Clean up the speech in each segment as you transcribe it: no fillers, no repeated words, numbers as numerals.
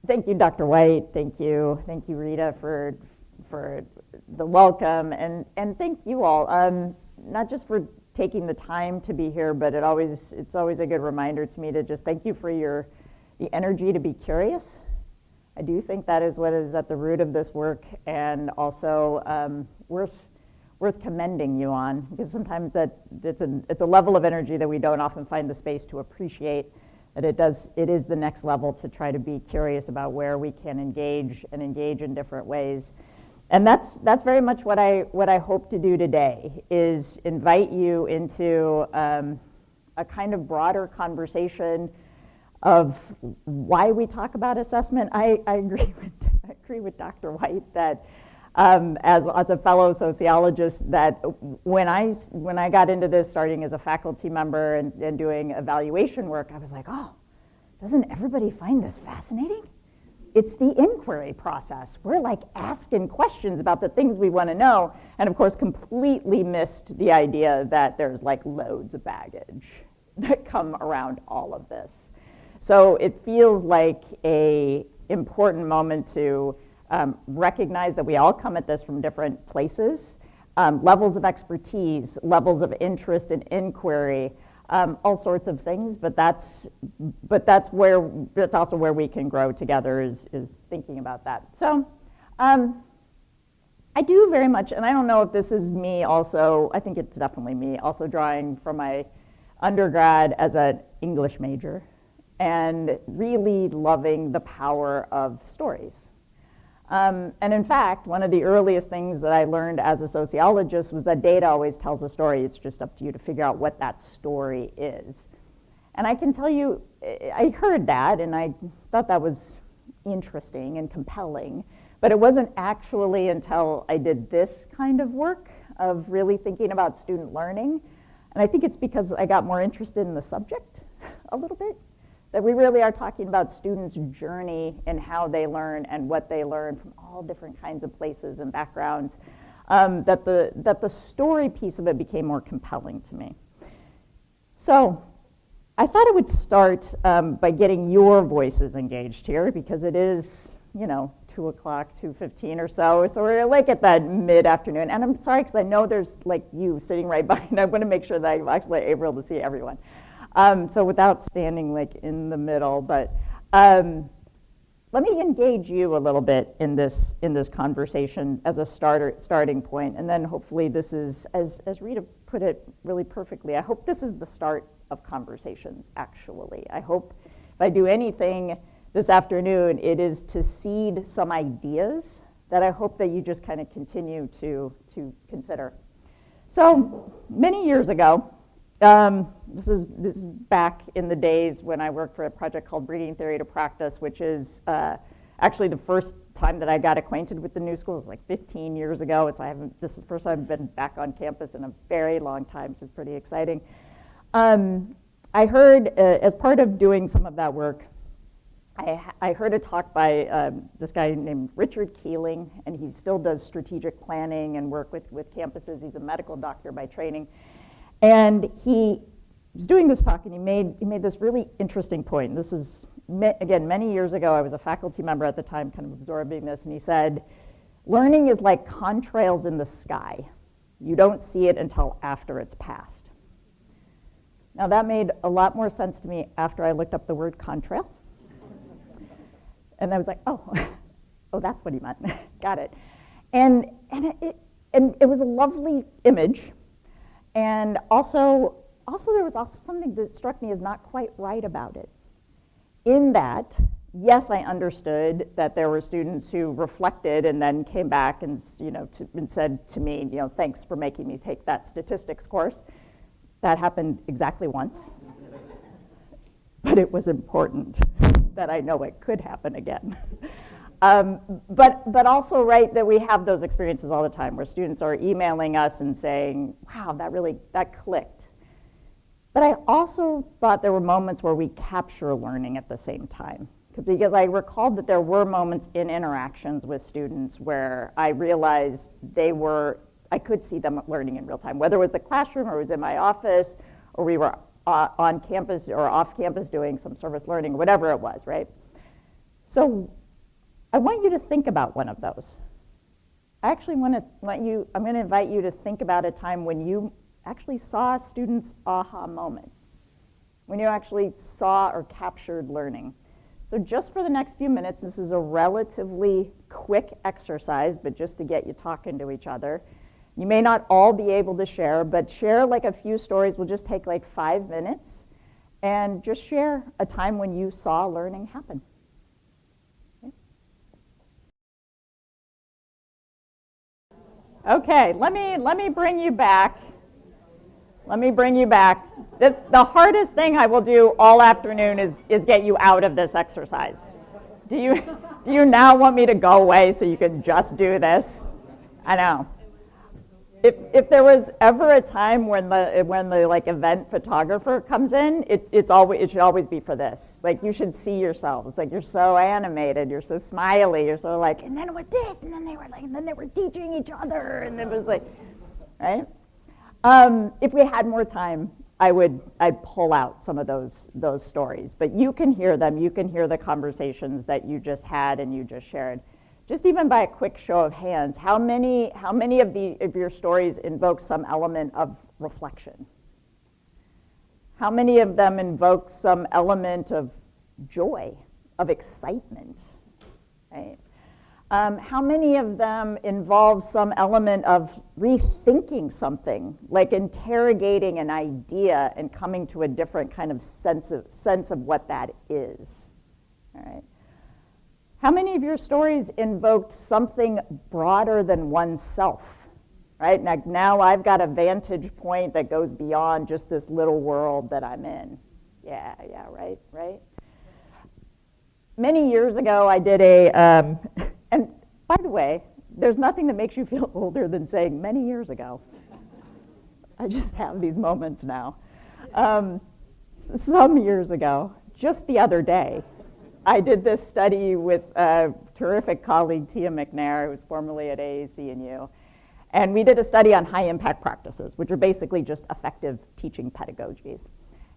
Thank you, Dr. White. Thank you, Rita, for the welcome, and thank you all, not just for taking the time to be here, but it's always a good reminder to me to just thank you for the energy to be curious. I do think that is what is at the root of this work, and also worth commending you on, because sometimes it's a level of energy that we don't often find the space to appreciate. That it is the next level to try to be curious about where we can engage in different ways. And that's very much what I hope to do today, is invite you into a kind of broader conversation of why we talk about assessment. I agree with Dr. White that as a fellow sociologist, that when I got into this, starting as a faculty member and doing evaluation work, I was like, oh, doesn't everybody find this fascinating? It's the inquiry process. We're like asking questions about the things we want to know, and of course completely missed the idea that there's like loads of baggage that come around all of this. So it feels like an important moment to recognize that we all come at this from different places, levels of expertise, levels of interest and inquiry, all sorts of things. But that's also where we can grow together, is thinking about that. So I do very much, and I don't know if this is me also. I think it's definitely me also drawing from my undergrad as an English major, and really loving the power of stories. And in fact, one of the earliest things that I learned as a sociologist was that data always tells a story. It's just up to you to figure out what that story is. And I can tell you, I heard that and I thought that was interesting and compelling, but it wasn't actually until I did this kind of work of really thinking about student learning. And I think it's because I got more interested in the subject a little bit, that we really are talking about students' journey and how they learn and what they learn from all different kinds of places and backgrounds, that the story piece of it became more compelling to me. So I thought I would start by getting your voices engaged here, because it is, 2 o'clock, 2:15 or so we're like at that mid-afternoon. And I'm sorry, because I know there's like you sitting right behind. I want to make sure that I'm actually able to see everyone. So without standing like in the middle, but let me engage you a little bit in this conversation as a starting point, and then hopefully this is, as Rita put it really perfectly, I hope this is the start of conversations, actually. I hope if I do anything this afternoon, it is to seed some ideas that I hope that you just kind of continue to consider. So many years ago, this is back in the days when I worked for a project called Bringing Theory to Practice, which is actually the first time that I got acquainted with the New School. It was like 15 years ago, so this is the first time I've been back on campus in a very long time, so it's pretty exciting. I heard, as part of doing some of that work, I heard a talk by this guy named Richard Keeling, and he still does strategic planning and work with campuses. He's a medical doctor by training. And he was doing this talk, and he made this really interesting point. This is, again, many years ago. I was a faculty member at the time, kind of absorbing this, and he said, learning is like contrails in the sky. You don't see it until after it's passed. Now that made a lot more sense to me after I looked up the word contrail. And I was like, oh, that's what he meant. Got it. And it was a lovely image. And also there was also something that struck me as not quite right about it. In that, yes, I understood that there were students who reflected and then came back and and said to me, thanks for making me take that statistics course. That happened exactly once. But it was important that I know it could happen again. But also, right, that we have those experiences all the time where students are emailing us and saying, wow, that clicked. But I also thought there were moments where we capture learning at the same time. Because I recalled that there were moments in interactions with students where I realized I could see them learning in real time, whether it was the classroom or it was in my office, or we were on campus or off campus doing some service learning, whatever it was, right? So I want you to think about one of those. I actually I'm going to invite you to think about a time when you actually saw a student's aha moment, when you actually saw or captured learning. So just for the next few minutes, this is a relatively quick exercise, but just to get you talking to each other. You may not all be able to share, but share like a few stories. Will just take like 5 minutes, and just share a time when you saw learning happen. Okay, let me bring you back. Let me bring you back. The hardest thing I will do all afternoon is get you out of this exercise. Do you now want me to go away so you can just do this? I know. If there was ever a time when the like event photographer comes in, it should always be for this. Like, you should see yourselves. Like, you're so animated, you're so smiley, you're so like, and then it was this, and then they were teaching each other, and it was like, right? If we had more time, I'd pull out some of those stories, but you can hear them. You can hear the conversations that you just had and you just shared. Just even by a quick show of hands, how many of your stories invoke some element of reflection? How many of them invoke some element of joy, of excitement, right? How many of them involve some element of rethinking something, like interrogating an idea and coming to a different kind of sense of what that is, all right? How many of your stories invoked something broader than oneself, right? Now I've got a vantage point that goes beyond just this little world that I'm in. Yeah, right. Many years ago, I did and by the way, there's nothing that makes you feel older than saying many years ago. I just have these moments now. Some years ago, just the other day, I did this study with a terrific colleague, Tia McNair, who was formerly at AAC&U. And we did a study on high impact practices, which are basically just effective teaching pedagogies.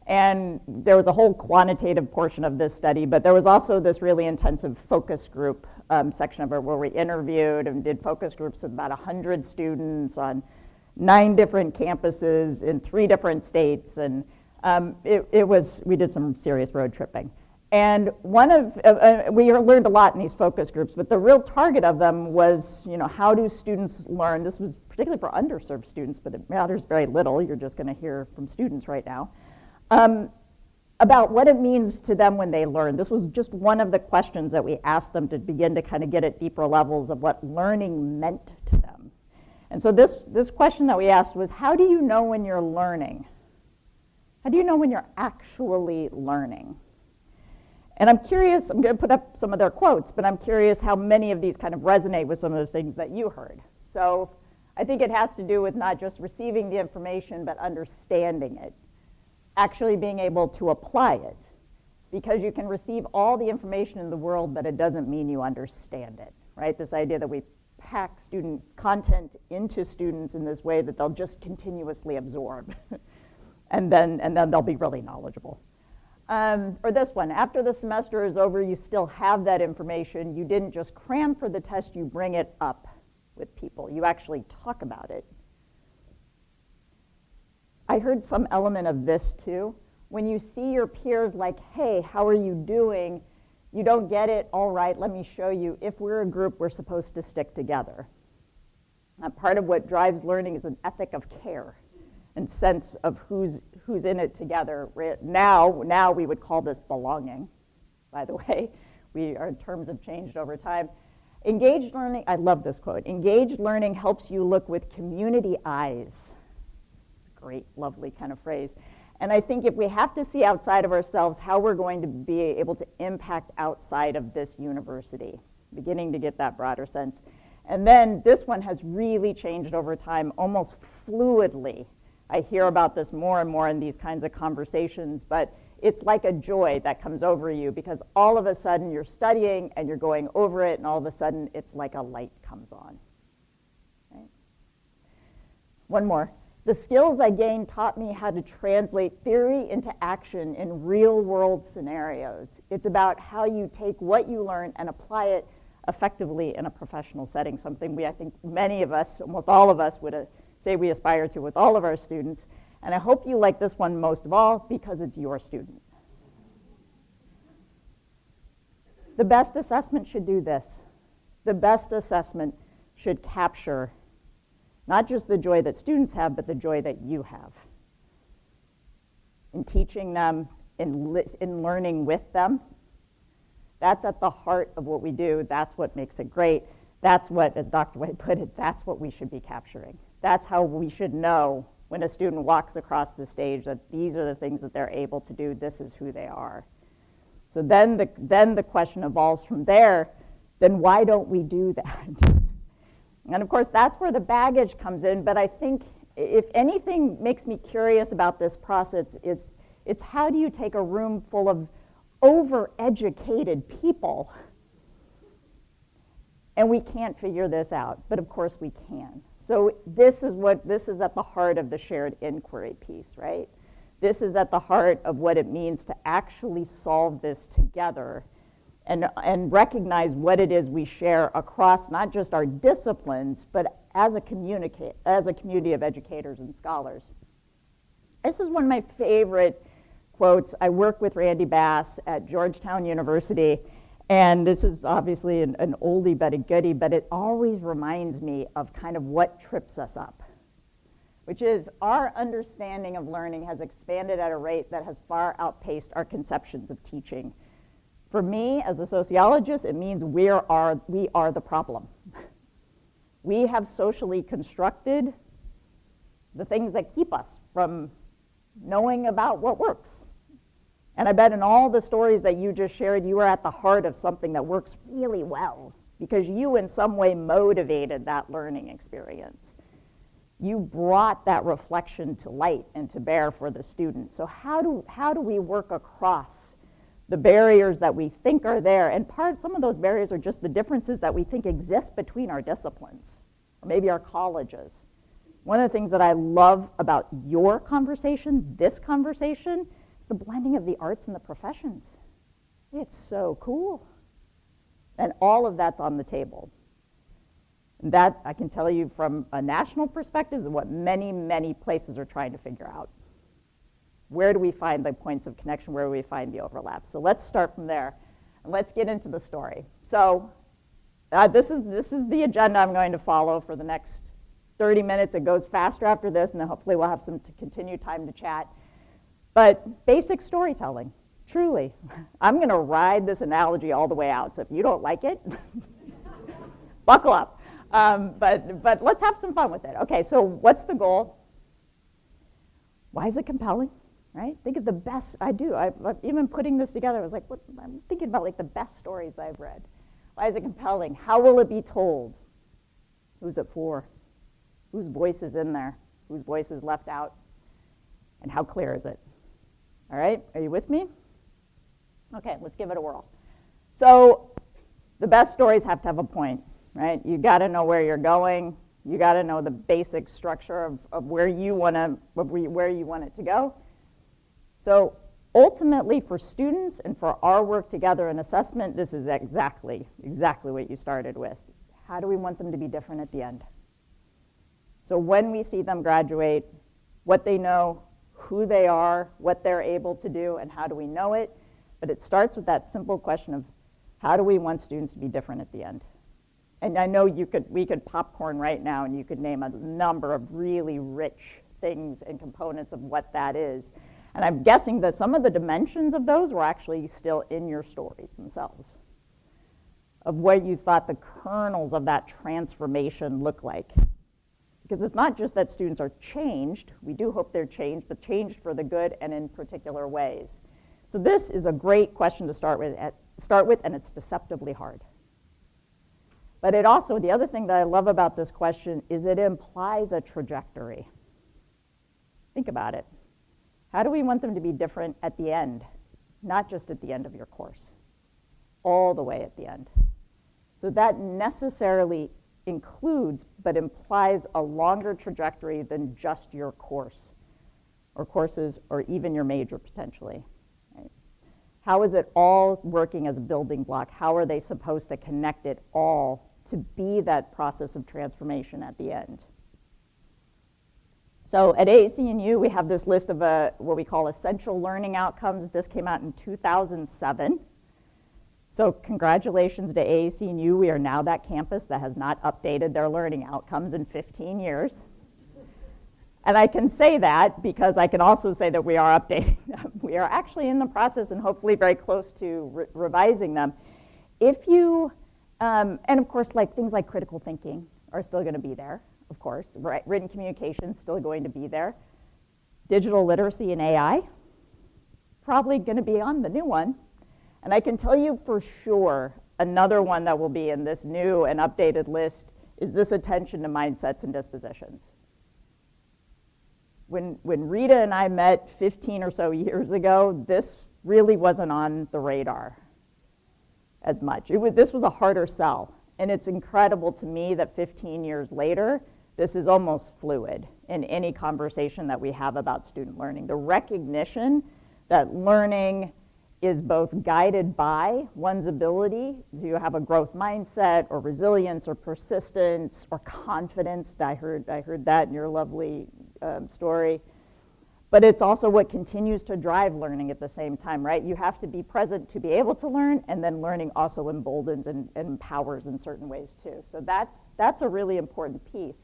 And there was a whole quantitative portion of this study, but there was also this really intensive focus group section of it where we interviewed and did focus groups with about 100 students on 9 different campuses in 3 different states. And we did some serious road tripping. And we learned a lot in these focus groups, but the real target of them was, how do students learn? This was particularly for underserved students, but it matters very little. You're just going to hear from students right now. About what it means to them when they learn. This was just one of the questions that we asked them to begin to kind of get at deeper levels of what learning meant to them. And so this question that we asked was, how do you know when you're learning? How do you know when you're actually learning? And I'm curious, I'm going to put up some of their quotes, but I'm curious how many of these kind of resonate with some of the things that you heard. So I think it has to do with not just receiving the information, but understanding it, actually being able to apply it. Because you can receive all the information in the world, but it doesn't mean you understand it, right? This idea that we pack student content into students in this way that they'll just continuously absorb, and then they'll be really knowledgeable. Or this one, after the semester is over, you still have that information. You didn't just cram for the test, you bring it up with people. You actually talk about it. I heard some element of this too. When you see your peers like, hey, how are you doing? You don't get it, all right, let me show you. If we're a group, we're supposed to stick together. Part of what drives learning is an ethic of care and sense of who's in it together. Now we would call this belonging, by the way. Our terms have changed over time. Engaged learning, I love this quote, engaged learning helps you look with community eyes. It's a great, lovely kind of phrase. And I think if we have to see outside of ourselves, how we're going to be able to impact outside of this university, beginning to get that broader sense. And then this one has really changed over time, almost fluidly. I hear about this more and more in these kinds of conversations, but it's like a joy that comes over you because all of a sudden you're studying and you're going over it, and all of a sudden it's like a light comes on. Right? One more. The skills I gained taught me how to translate theory into action in real-world scenarios. It's about how you take what you learn and apply it effectively in a professional setting, something I think many of us, almost all of us, would say we aspire to with all of our students. And I hope you like this one most of all because it's your student. The best assessment should do this. The best assessment should capture not just the joy that students have, but the joy that you have in teaching them, in learning with them. That's at the heart of what we do. That's what makes it great. That's what, as Dr. White put it, that's what we should be capturing. That's how we should know when a student walks across the stage that these are the things that they're able to do, this is who they are. So then the question evolves from there, then why don't we do that? And of course, that's where the baggage comes in, but I think if anything makes me curious about this process, it's how do you take a room full of overeducated people, and we can't figure this out, but of course we can. So this is at the heart of the shared inquiry piece, right? This is at the heart of what it means to actually solve this together and recognize what it is we share across not just our disciplines, but as a community of educators and scholars. This is one of my favorite quotes. I work with Randy Bass at Georgetown University, and this is obviously an oldie but a goodie, but it always reminds me of kind of what trips us up, which is our understanding of learning has expanded at a rate that has far outpaced our conceptions of teaching. For me, as a sociologist, it means we are the problem. We have socially constructed the things that keep us from knowing about what works. And I bet in all the stories that you just shared, you are at the heart of something that works really well because you in some way motivated that learning experience. You brought that reflection to light and to bear for the student. So how do we work across the barriers that we think are there? And some of those barriers are just the differences that we think exist between our disciplines, or maybe our colleges. One of the things that I love about your conversation, this conversation, is the blending of the arts and the professions. It's so cool. And all of that's on the table. And that, I can tell you from a national perspective, is what many, many places are trying to figure out. Where do we find the points of connection? Where do we find the overlap? So let's start from there, and let's get into the story. So this is the agenda I'm going to follow for the next 30 minutes. It goes faster after this, and then hopefully we'll have some continued time to chat. But basic storytelling, truly. I'm going to ride this analogy all the way out, so if you don't like it, buckle up. But let's have some fun with it. Okay, so what's the goal? Why is it compelling? Right? Think of the best. I've even putting this together, I was like, I'm thinking about like the best stories I've read. Why is it compelling? How will it be told? Who's it for? Whose voice is in there? Whose voice is left out? And how clear is it? All right, are you with me? Okay, let's give it a whirl. So the best stories have to have a point, right? You got to know where you're going. You got to know the basic structure of where you want it to go. So ultimately, for students and for our work together in assessment, this is exactly what you started with. How do we want them to be different at the end? So when we see them graduate, what they know, who they are, what they're able to do, and how do we know it? But it starts with that simple question of how do we want students to be different at the end? And I know we could popcorn right now and you could name a number of really rich things and components of what that is. And I'm guessing that some of the dimensions of those were actually still in your stories themselves, of what you thought the kernels of that transformation look like. Because it's not just that students are changed, we do hope they're changed, but changed for the good and in particular ways. So this is a great question to start with, and it's deceptively hard. But it also, the other thing that I love about this question is it implies a trajectory. Think about it. How do we want them to be different at the end? Not just at the end of your course, all the way at the end. So that necessarily includes but implies a longer trajectory than just your course or courses or even your major potentially. Right? How is it all working as a building block? How are they supposed to connect it all to be that process of transformation at the end? So at AAC&U, we have this list of what we call essential learning outcomes. This came out in 2007. So congratulations to AAC&U. We are now that campus that has not updated their learning outcomes in 15 years. And I can say that because I can also say that we are updating them. We are actually in the process and hopefully very close to revising them. If you, and of course, like things like critical thinking are still going to be there, of course. Written communication is still going to be there. Digital literacy and AI, probably going to be on the new one. And I can tell you for sure, another one that will be in this new and updated list is this attention to mindsets and dispositions. When Rita and I met 15 or so years ago, this really wasn't on the radar as much. This was a harder sell. And it's incredible to me that 15 years later, this is almost fluid in any conversation that we have about student learning. The recognition that learning is both guided by one's ability to have a growth mindset or resilience or persistence or confidence. I heard that in your lovely story. But it's also what continues to drive learning at the same time, right? You have to be present to be able to learn, and then learning also emboldens and empowers in certain ways too. So that's a really important piece.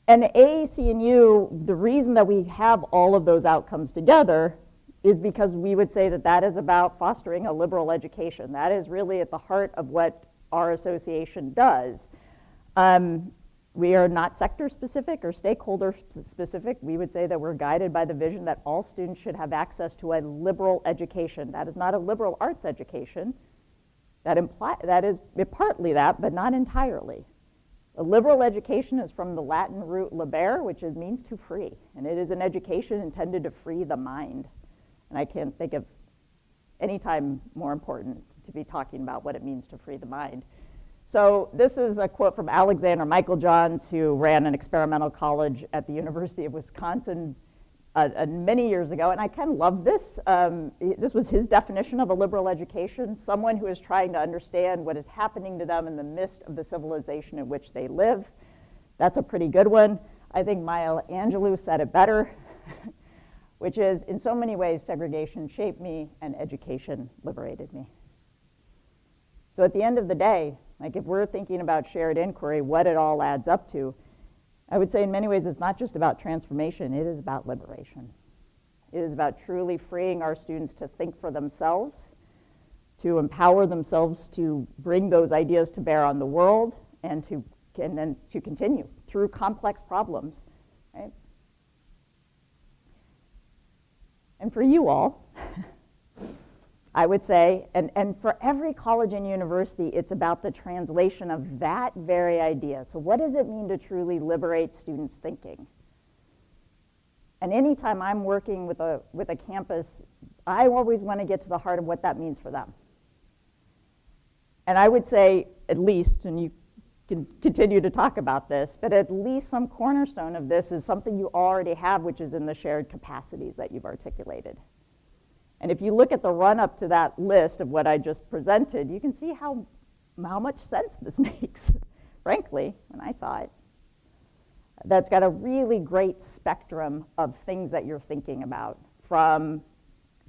And AAC&U, the reason that we have all of those outcomes together is because we would say that that is about fostering a liberal education. That is really at the heart of what our association does. We are not sector specific or stakeholder specific. We would say that we're guided by the vision that all students should have access to a liberal education. That is not a liberal arts education. That is partly that, but not entirely. A liberal education is from the Latin root libere, which means to free. And it is an education intended to free the mind. And I can't think of any time more important to be talking about what it means to free the mind. So this is a quote from Alexander Michael Johns, who ran an experimental college at the University of Wisconsin many years ago. And I kind of love this. This was his definition of a liberal education: someone who is trying to understand what is happening to them in the midst of the civilization in which they live. That's a pretty good one. I think Maya Angelou said it better, which is, in so many ways, segregation shaped me and education liberated me. So at the end of the day, like if we're thinking about shared inquiry, what it all adds up to, I would say in many ways it's not just about transformation, it is about liberation. It is about truly freeing our students to think for themselves, to empower themselves to bring those ideas to bear on the world, and then to continue through complex problems, right? And for you all, I would say, and for every college and university, it's about the translation of that very idea. So what does it mean to truly liberate students' thinking? And anytime I'm working with a campus, I always want to get to the heart of what that means for them. And I would say, at least, and you can continue to talk about this, but at least some cornerstone of this is something you already have, which is in the shared capacities that you've articulated. And if you look at the run-up to that list of what I just presented, you can see how much sense this makes, frankly, when I saw it. That's got a really great spectrum of things that you're thinking about, from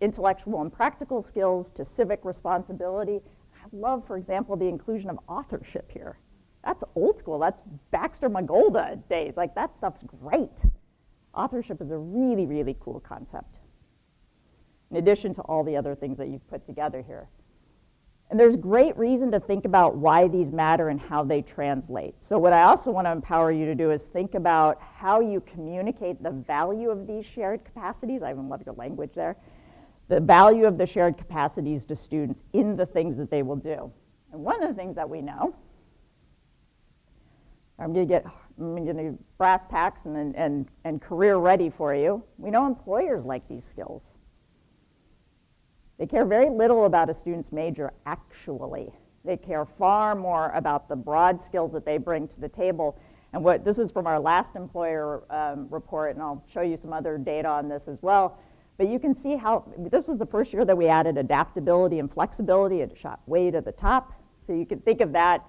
intellectual and practical skills to civic responsibility. I love, for example, the inclusion of authorship here. That's old school. That's Baxter Magolda days. Like, that stuff's great. Authorship is a really, really cool concept, in addition to all the other things that you've put together here. And there's great reason to think about why these matter and how they translate. So what I also want to empower you to do is think about how you communicate the value of these shared capacities. I even love your language there. The value of the shared capacities to students in the things that they will do. And one of the things that we know, I'm going to brass tacks and career ready for you. We know employers like these skills. They care very little about a student's major, actually. They care far more about the broad skills that they bring to the table. And this is from our last employer report, and I'll show you some other data on this as well. But you can see how this was the first year that we added adaptability and flexibility. It shot way to the top. So you can think of that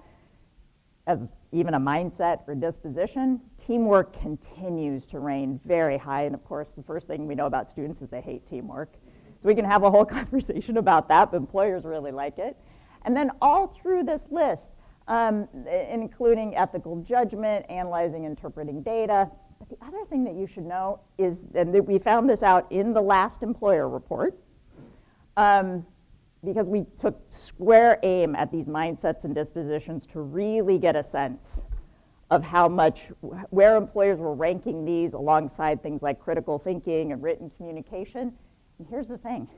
as even a mindset or disposition. Teamwork continues to reign very high. And of course, the first thing we know about students is they hate teamwork. So we can have a whole conversation about that, but employers really like it. And then all through this list, including ethical judgment, analyzing, interpreting data. But the other thing that you should know is, and we found this out in the last employer report, because we took square aim at these mindsets and dispositions to really get a sense of how much, where employers were ranking these alongside things like critical thinking and written communication. And here's the thing,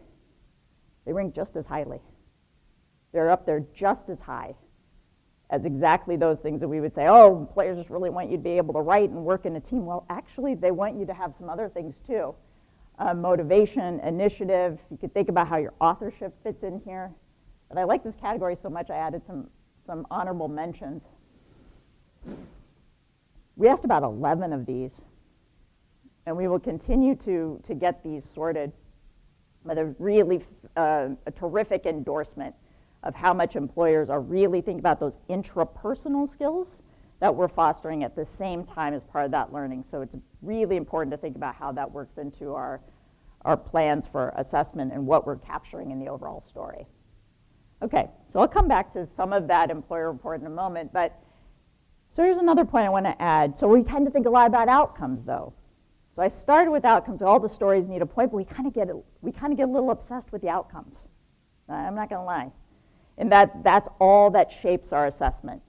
they rank just as highly. They're up there just as high as exactly those things that we would say, oh, employers just really want you to be able to write and work in a team. Well, actually, they want you to have some other things too. Motivation, initiative. You could think about how your authorship fits in here. But I like this category so much, I added some honorable mentions. We asked about 11 of these, and we will continue to get these sorted. But they're really a terrific endorsement of how much employers are really thinking about those intrapersonal skills that we're fostering at the same time as part of that learning. So it's really important to think about how that works into our plans for assessment and what we're capturing in the overall story. Okay, so I'll come back to some of that employer report in a moment, but so here's another point I want to add. So we tend to think a lot about outcomes, though. So I started with outcomes. All the stories need a point, but we kind of get a little obsessed with the outcomes. I'm not going to lie. And that's all that shapes our assessment.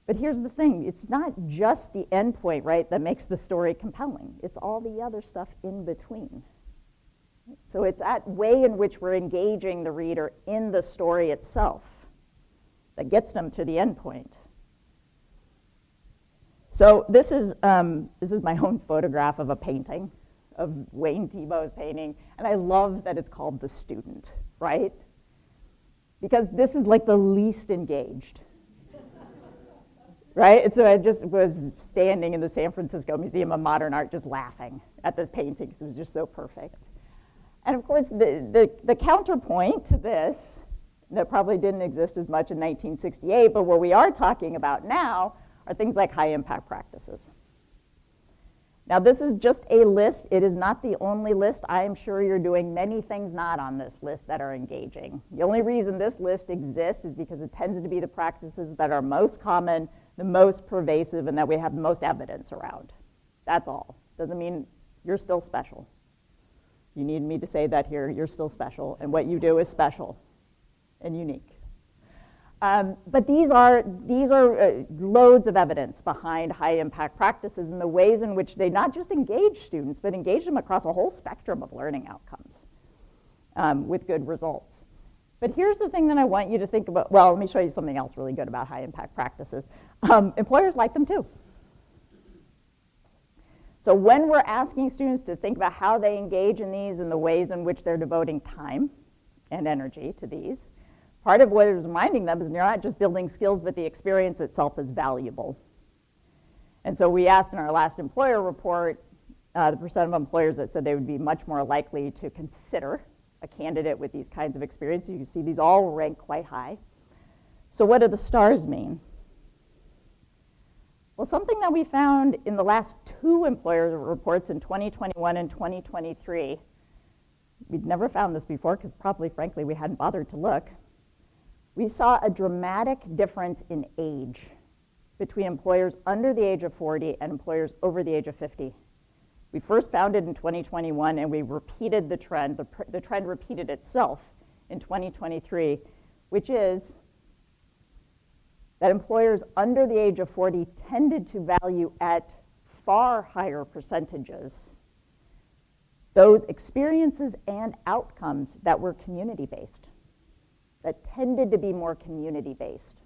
But here's the thing, it's not just the endpoint, right, that makes the story compelling. It's all the other stuff in between. So it's that way in which we're engaging the reader in the story itself that gets them to the endpoint. So this is my own photograph of a painting, of Wayne Thiebaud's painting, and I love that it's called The Student, right? Because this is like the least engaged, right? So I just was standing in the San Francisco Museum of Modern Art just laughing at this painting because it was just so perfect. And of course, the counterpoint to this, that probably didn't exist as much in 1968, but what we are talking about now are things like high impact practices. Now this is just a list. It is not the only list. I am sure you're doing many things not on this list that are engaging. The only reason this list exists is because it tends to be the practices that are most common, the most pervasive, and that we have the most evidence around. That's all. Doesn't mean you're still special. You need me to say that here, you're still special, and what you do is special and unique. But these are loads of evidence behind high impact practices and the ways in which they not just engage students, but engage them across a whole spectrum of learning outcomes with good results. But here's the thing that I want you to think about. Well, let me show you something else really good about high impact practices. Employers like them too. So when we're asking students to think about how they engage in these and the ways in which they're devoting time and energy to these, part of what it was reminding them is you're not just building skills, but the experience itself is valuable. And so we asked in our last employer report, the percent of employers that said they would be much more likely to consider a candidate with these kinds of experience. You can see these all rank quite high. So what do the stars mean? Well, something that we found in the last two employer reports in 2021 and 2023, we'd never found this before because probably, frankly, we hadn't bothered to look. We saw a dramatic difference in age between employers under the age of 40 and employers over the age of 50. We first found it in 2021, and we repeated the trend. The trend repeated itself in 2023, which is that employers under the age of 40 tended to value at far higher percentages those experiences and outcomes that were community-based, that tended to be more community-based,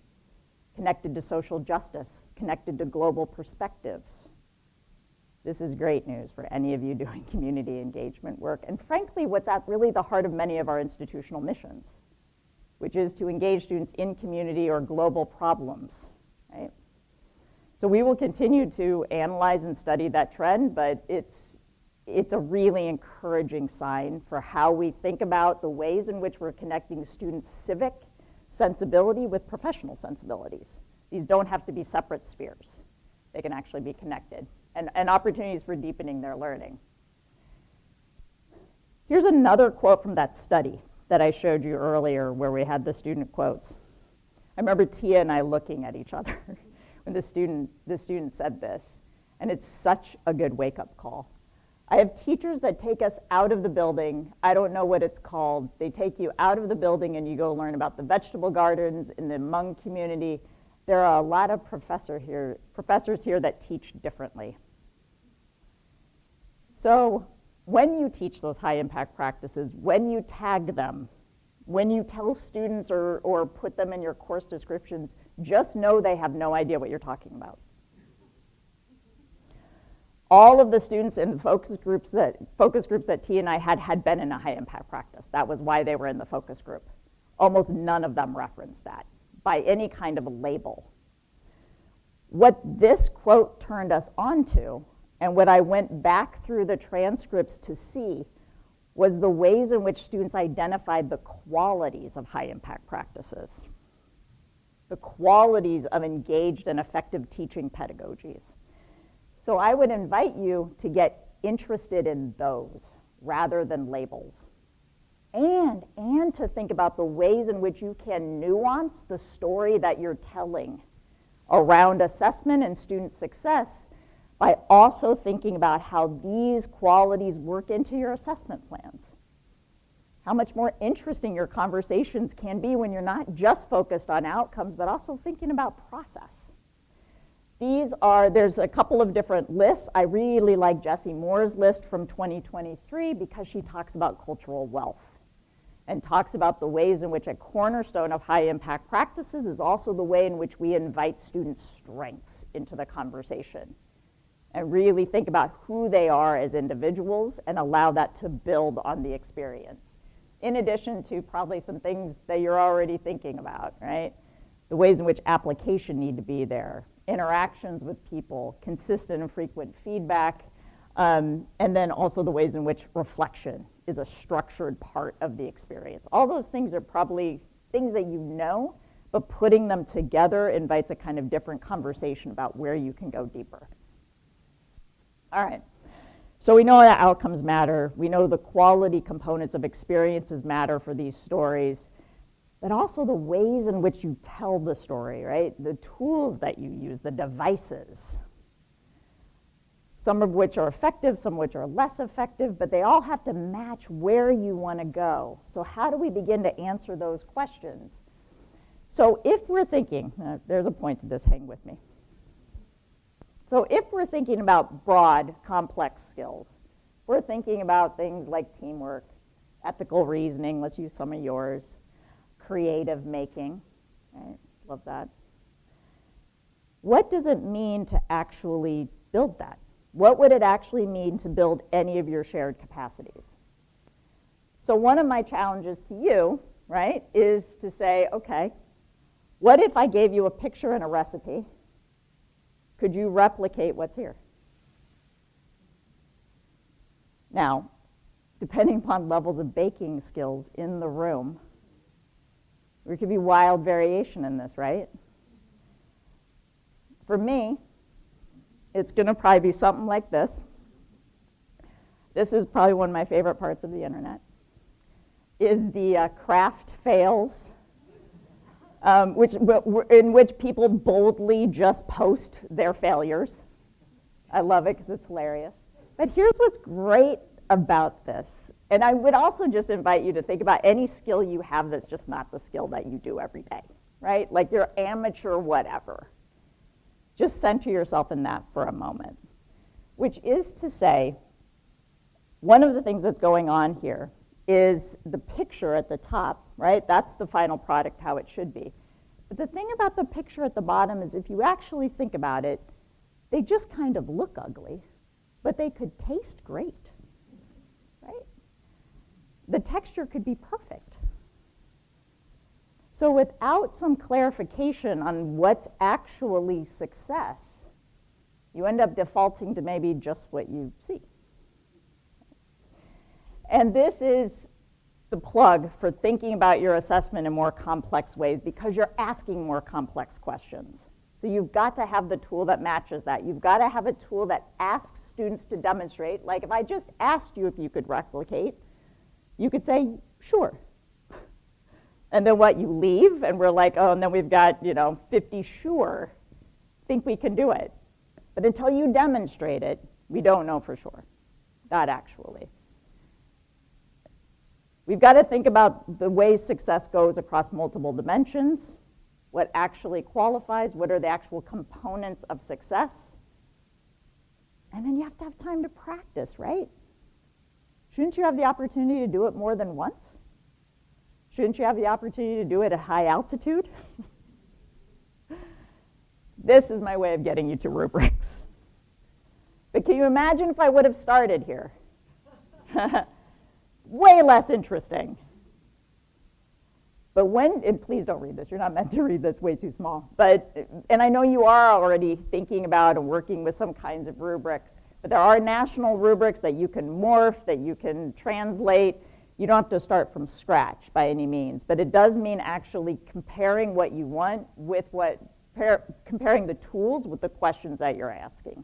connected to social justice, connected to global perspectives. This is great news for any of you doing community engagement work, and frankly, what's at really the heart of many of our institutional missions. which is to engage students in community or global problems, right? So we will continue to analyze and study that trend, but it's a really encouraging sign for how we think about the ways in which we're connecting students' civic sensibility with professional sensibilities. These don't have to be separate spheres. They can actually be connected, and opportunities for deepening their learning. Here's another quote from that study that I showed you earlier where we had the student quotes. I remember Tia and I looking at each other when the student said this, and it's such a good wake-up call. I have teachers that take us out of the building. I don't know what it's called. They take you out of the building and you go learn about the vegetable gardens in the Hmong community. There are a lot of professors here that teach differently. So when you teach those high impact practices, when you tag them, when you tell students or put them in your course descriptions, just know they have no idea what you're talking about. All of the students in the focus groups that T and I had been in a high impact practice. That was why they were in the focus group. Almost none of them referenced that by any kind of a label. What this quote turned us onto, and what I went back through the transcripts to see, was the ways in which students identified the qualities of high impact practices, the qualities of engaged and effective teaching pedagogies. So I would invite you to get interested in those rather than labels. And to think about the ways in which you can nuance the story that you're telling around assessment and student success by also thinking about how these qualities work into your assessment plans. How much more interesting your conversations can be when you're not just focused on outcomes, but also thinking about process. There's a couple of different lists. I really like Jessie Moore's list from 2023 because she talks about cultural wealth and talks about the ways in which a cornerstone of high impact practices is also the way in which we invite students' strengths into the conversation and really think about who they are as individuals and allow that to build on the experience. In addition to probably some things that you're already thinking about, right? The ways in which application need to be there, interactions with people, consistent and frequent feedback, and then also the ways in which reflection is a structured part of the experience. All those things are probably things that you know, but putting them together invites a kind of different conversation about where you can go deeper. All right, so we know that outcomes matter. We know the quality components of experiences matter for these stories, but also the ways in which you tell the story, right? The tools that you use, the devices, some of which are effective, some of which are less effective, but they all have to match where you want to go. So how do we begin to answer those questions? So if we're thinking, there's a point to this, hang with me. So if we're thinking about broad, complex skills, we're thinking about things like teamwork, ethical reasoning, let's use some of yours, creative making, right? Love that. What does it mean to actually build that? What would it actually mean to build any of your shared capacities? So one of my challenges to you, right, is to say, okay, what if I gave you a picture and a recipe? Could you replicate what's here? Now, depending upon levels of baking skills in the room, there could be wild variation in this, right? For me, it's going to probably be something like this. This is probably one of my favorite parts of the internet, is the craft fails, in which people boldly just post their failures. I love it because it's hilarious. But here's what's great about this. And I would also just invite you to think about any skill you have that's just not the skill that you do every day, right? Like you're amateur whatever. Just center yourself in that for a moment, which is to say, one of the things that's going on here is the picture at the top, right? That's the final product, how it should be. But the thing about the picture at the bottom is if you actually think about it, they just kind of look ugly, but they could taste great, right? The texture could be perfect. So without some clarification on what's actually success, you end up defaulting to maybe just what you see. And this is the plug for thinking about your assessment in more complex ways, because you're asking more complex questions. So you've got to have the tool that matches that. You've got to have a tool that asks students to demonstrate. Like if I just asked you if you could replicate, you could say, sure. And then what, you leave, and we're like, oh, and then we've got, 50 sure, think we can do it. But until you demonstrate it, we don't know for sure, not actually. We've got to think about the way success goes across multiple dimensions, what actually qualifies, what are the actual components of success. And then you have to have time to practice, right? Shouldn't you have the opportunity to do it more than once? Shouldn't you have the opportunity to do it at high altitude? This is my way of getting you to rubrics. But can you imagine if I would have started here? Way less interesting. But and please don't read this, you're not meant to read this, way too small. And I know you are already thinking about and working with some kinds of rubrics, but there are national rubrics that you can morph, that you can translate. You don't have to start from scratch by any means, but it does mean actually comparing what you want with comparing the tools with the questions that you're asking.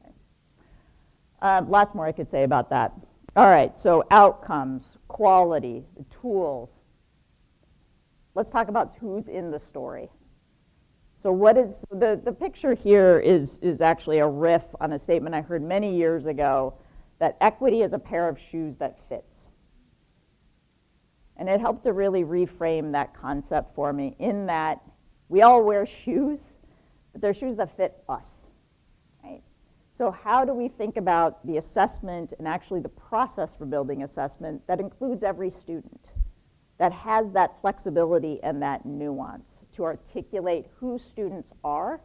Okay. Lots more I could say about that. All right, so outcomes, quality, the tools. Let's talk about who's in the story. So what is, the picture here is actually a riff on a statement I heard many years ago, that equity is a pair of shoes that fits. And it helped to really reframe that concept for me, in that we all wear shoes, but they're shoes that fit us, right? So how do we think about the assessment and actually the process for building assessment that includes every student, that has that flexibility and that nuance to articulate who students are,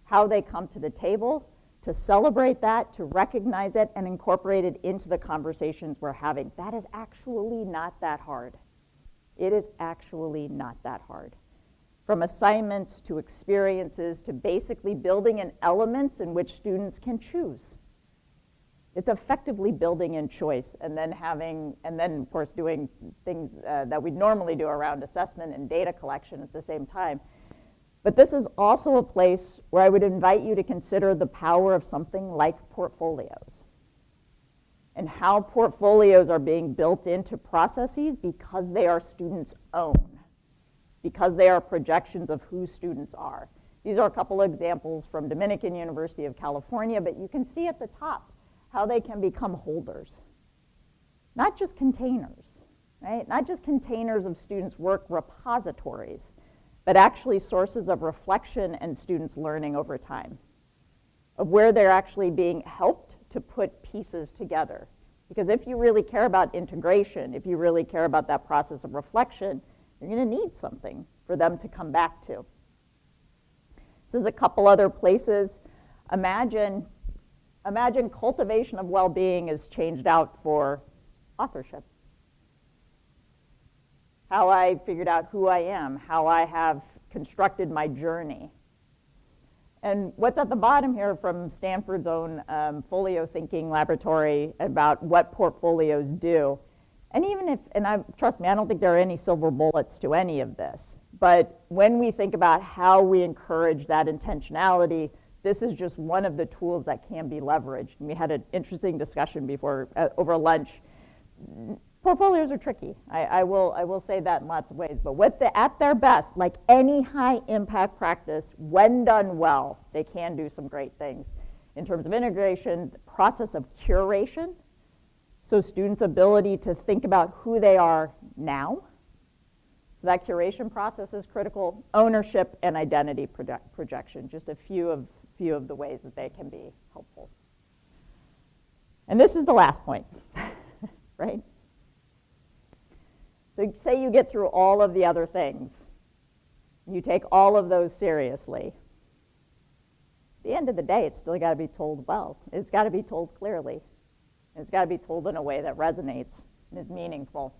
how they come to the table, to celebrate that, to recognize it, and incorporate it into the conversations we're having? That is actually not that hard. It is actually not that hard. From assignments to experiences to basically building in elements in which students can choose. It's effectively building in choice, and then of course doing things that we'd normally do around assessment and data collection at the same time. But this is also a place where I would invite you to consider the power of something like portfolios, and how portfolios are being built into processes because they are students' own, because they are projections of who students are. These are a couple of examples from Dominican University of California, but you can see at the top how they can become holders. Not just containers, right? Not just containers of students' work repositories, but actually sources of reflection and students' learning over time, of where they're actually being helped to put pieces together. Because if you really care about integration, if you really care about that process of reflection, you're going to need something for them to come back to. This is a couple other places. Imagine cultivation of well-being is changed out for authorship. How I figured out who I am, how I have constructed my journey. And what's at the bottom here from Stanford's own folio thinking laboratory about what portfolios do. And even if, trust me, I don't think there are any silver bullets to any of this. But when we think about how we encourage that intentionality, this is just one of the tools that can be leveraged. And we had an interesting discussion before, over lunch. Portfolios are tricky. I will say that in lots of ways. But at their best, like any high impact practice, when done well, they can do some great things in terms of integration, the process of curation. So students' ability to think about who they are now. So that curation process is critical. Ownership and identity projection, just a few of the ways that they can be helpful. And this is the last point, right? So say you get through all of the other things, you take all of those seriously. At the end of the day, it's still got to be told well. It's got to be told clearly. It's got to be told in a way that resonates and is meaningful.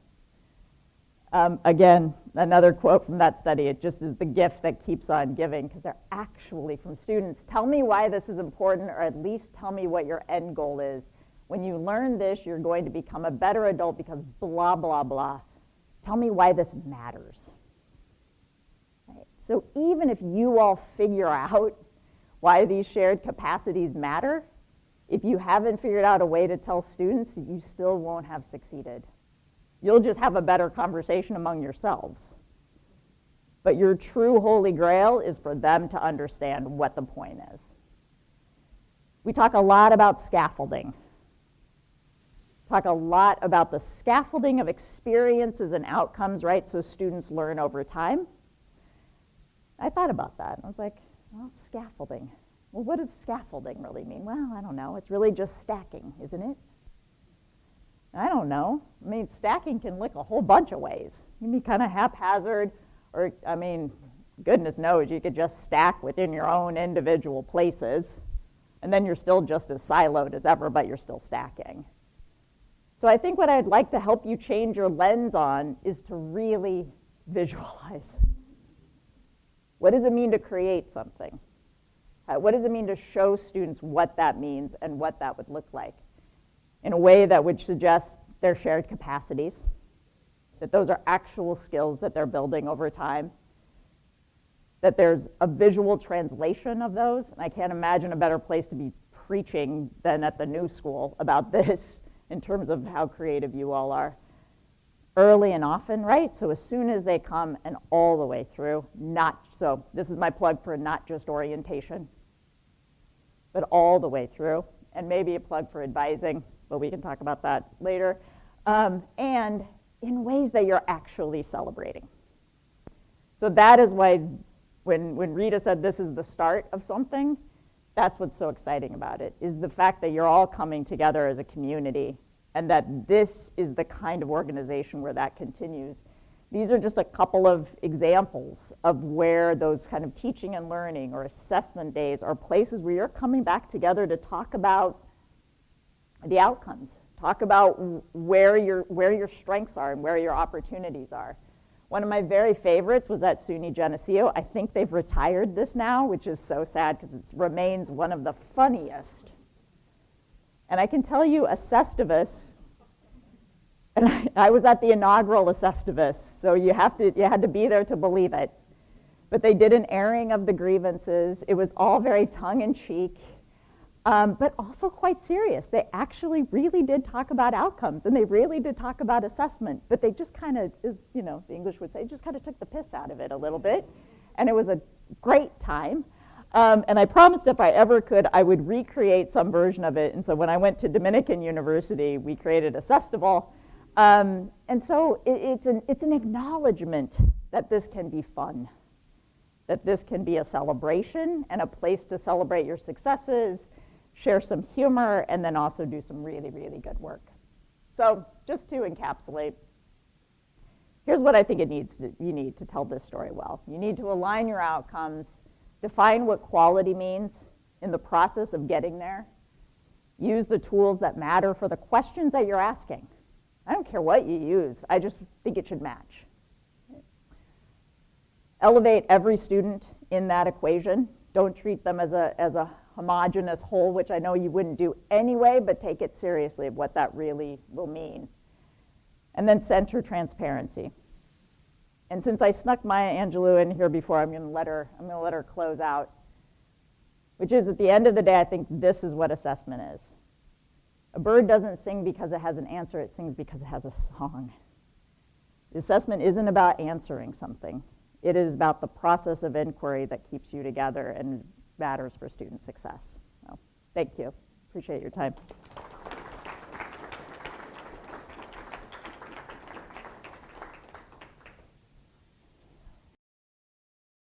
Again, another quote from that study, it just is the gift that keeps on giving, because they're actually from students. Tell me why this is important, or at least tell me what your end goal is. When you learn this, you're going to become a better adult because blah, blah, blah. Tell me why this matters. Right? So even if you all figure out why these shared capacities matter, if you haven't figured out a way to tell students, you still won't have succeeded. You'll just have a better conversation among yourselves. But your true holy grail is for them to understand what the point is. We talk a lot about scaffolding. Talk a lot about the scaffolding of experiences and outcomes, right? So students learn over time. I thought about that. I was like, well, scaffolding. Well, what does scaffolding really mean? Well, I don't know. It's really just stacking, isn't it? I don't know. I mean, stacking can look a whole bunch of ways. You can be kind of haphazard, or, I mean, goodness knows, you could just stack within your own individual places, and then you're still just as siloed as ever, but you're still stacking. So I think what I'd like to help you change your lens on is to really visualize. What does it mean to create something? What does it mean to show students what that means and what that would look like? In a way that would suggest their shared capacities, that those are actual skills that they're building over time, that there's a visual translation of those. And I can't imagine a better place to be preaching than at the new school about this in terms of how creative you all are. Early and often, right? So as soon as they come and all the way through, so this is my plug for not just orientation, but all the way through, and maybe a plug for advising, but we can talk about that later, and in ways that you're actually celebrating. So that is why when Rita said this is the start of something, that's what's so exciting about it, is the fact that you're all coming together as a community, and that this is the kind of organization where that continues. These are just a couple of examples of where those kind of teaching and learning or assessment days are places where you're coming back together to talk about the outcomes, talk about where your strengths are and where your opportunities are. One of my very favorites was at SUNY Geneseo. I think they've retired this now, which is so sad because it remains one of the funniest. And I can tell you, Assestivus, and I was at the inaugural Assestivus, so you had to be there to believe it. But they did an airing of the grievances. It was all very tongue-in-cheek, but also quite serious. They actually really did talk about outcomes, and they really did talk about assessment, but they just kind of, the English would say, just kind of took the piss out of it a little bit. And it was a great time. And I promised if I ever could, I would recreate some version of it. And so when I went to Dominican University, we created a festival. And so it's an acknowledgement that this can be fun, that this can be a celebration and a place to celebrate your successes, share some humor, and then also do some really, really good work. So just to encapsulate, here's what I think you need to tell this story well. You need to align your outcomes, define what quality means in the process of getting there, use the tools that matter for the questions that you're asking. I don't care what you use, I just think it should match. Elevate every student in that equation. Don't treat them as a homogeneous whole, which I know you wouldn't do anyway, but take it seriously of what that really will mean. And then center transparency. And since I snuck Maya Angelou in here before, I'm going to let her close out, which is at the end of the day, I think this is what assessment is. A bird doesn't sing because it has an answer, it sings because it has a song. The assessment isn't about answering something. It is about the process of inquiry that keeps you together and matters for student success. So, thank you. Appreciate your time.